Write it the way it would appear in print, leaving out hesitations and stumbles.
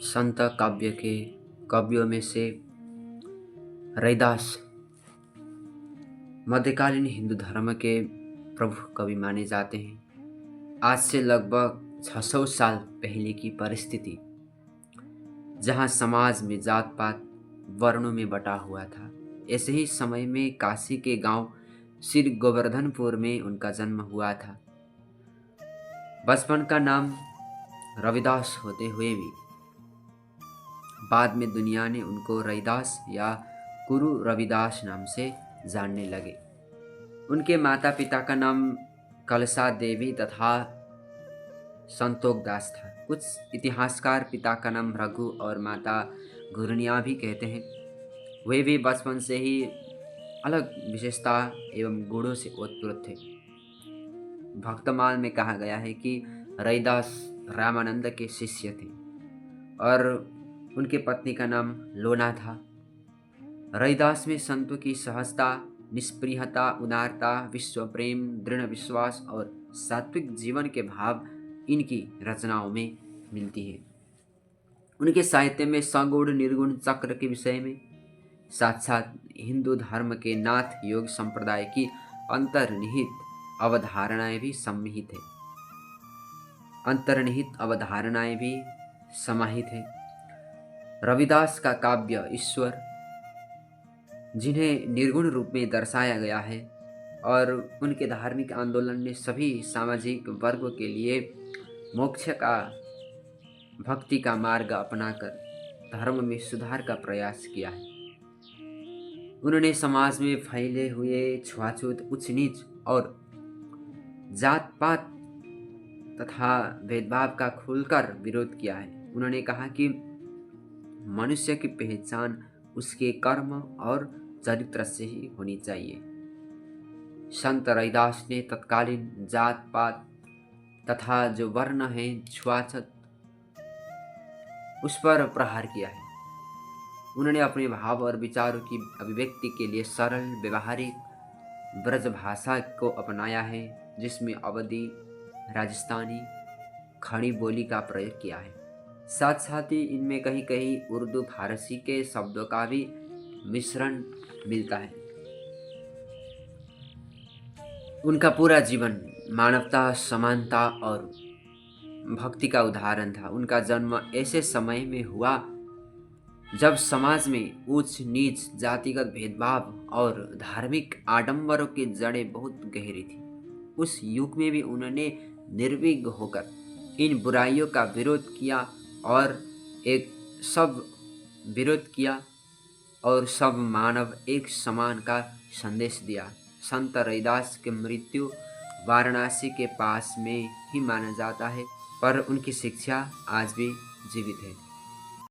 संत काव्य के कवियों में से रैदास मध्यकालीन हिंदू धर्म के प्रमुख कवि माने जाते हैं। आज से लगभग 600 साल पहले की परिस्थिति, जहां समाज में जात पात वर्णों में बटा हुआ था, ऐसे ही समय में काशी के गांव श्री गोवर्धनपुर में उनका जन्म हुआ था। बचपन का नाम रविदास होते हुए भी बाद में दुनिया ने उनको रैदास या गुरु रविदास नाम से जानने लगे। उनके माता पिता का नाम कलसा देवी तथा संतोष दास था। कुछ इतिहासकार पिता का नाम रघु और माता घुरनिया भी कहते हैं। वे भी बचपन से ही अलग विशेषता एवं गुणों से ओतप्रोत थे। भक्तमाल में कहा गया है कि रैदास रामानंद के शिष्य थे और उनके पत्नी का नाम लोना था। रैदास में संतों की सहजता, निष्प्रियता, उदारता, विश्व प्रेम, दृढ़ विश्वास और सात्विक जीवन के भाव इनकी रचनाओं में मिलती है। उनके साहित्य में सगुण निर्गुण चक्र के विषय में, साथ साथ हिंदू धर्म के नाथ योग संप्रदाय की अंतर्निहित अवधारणाएं भी सम्मिलित है। अंतर्निहित अवधारणाएं भी समाहित है। रविदास का काव्य ईश्वर, जिन्हें निर्गुण रूप में दर्शाया गया है, और उनके धार्मिक आंदोलन ने सभी सामाजिक वर्गों के लिए मोक्ष का, भक्ति का मार्ग अपनाकर धर्म में सुधार का प्रयास किया है। उन्होंने समाज में फैले हुए छुआछूत, उच्च नीच और जात पात तथा भेदभाव का खुलकर विरोध किया है। उन्होंने कहा कि मनुष्य की पहचान उसके कर्म और चरित्र से ही होनी चाहिए। संत रैदास ने तत्कालीन जात पात तथा जो वर्ण है, छुआछूत, उस पर प्रहार किया है। उन्होंने अपने भाव और विचारों की अभिव्यक्ति के लिए सरल व्यवहारिक ब्रज भाषा को अपनाया है, जिसमें अवधी, राजस्थानी, खड़ी बोली का प्रयोग किया है। साथ साथ ही इनमें कहीं कहीं उर्दू फारसी के शब्दों का भी मिश्रण मिलता है। उनका पूरा जीवन मानवता, समानता और भक्ति का उदाहरण था। उनका जन्म ऐसे समय में हुआ जब समाज में ऊंच नीच, जातिगत भेदभाव और धार्मिक आडंबरों की जड़ें बहुत गहरी थी। उस युग में भी उन्होंने निर्भीक होकर इन बुराइयों का विरोध किया और सब मानव एक समान का संदेश दिया। संत रैदास की मृत्यु वाराणसी के पास में ही माना जाता है, पर उनकी शिक्षा आज भी जीवित है।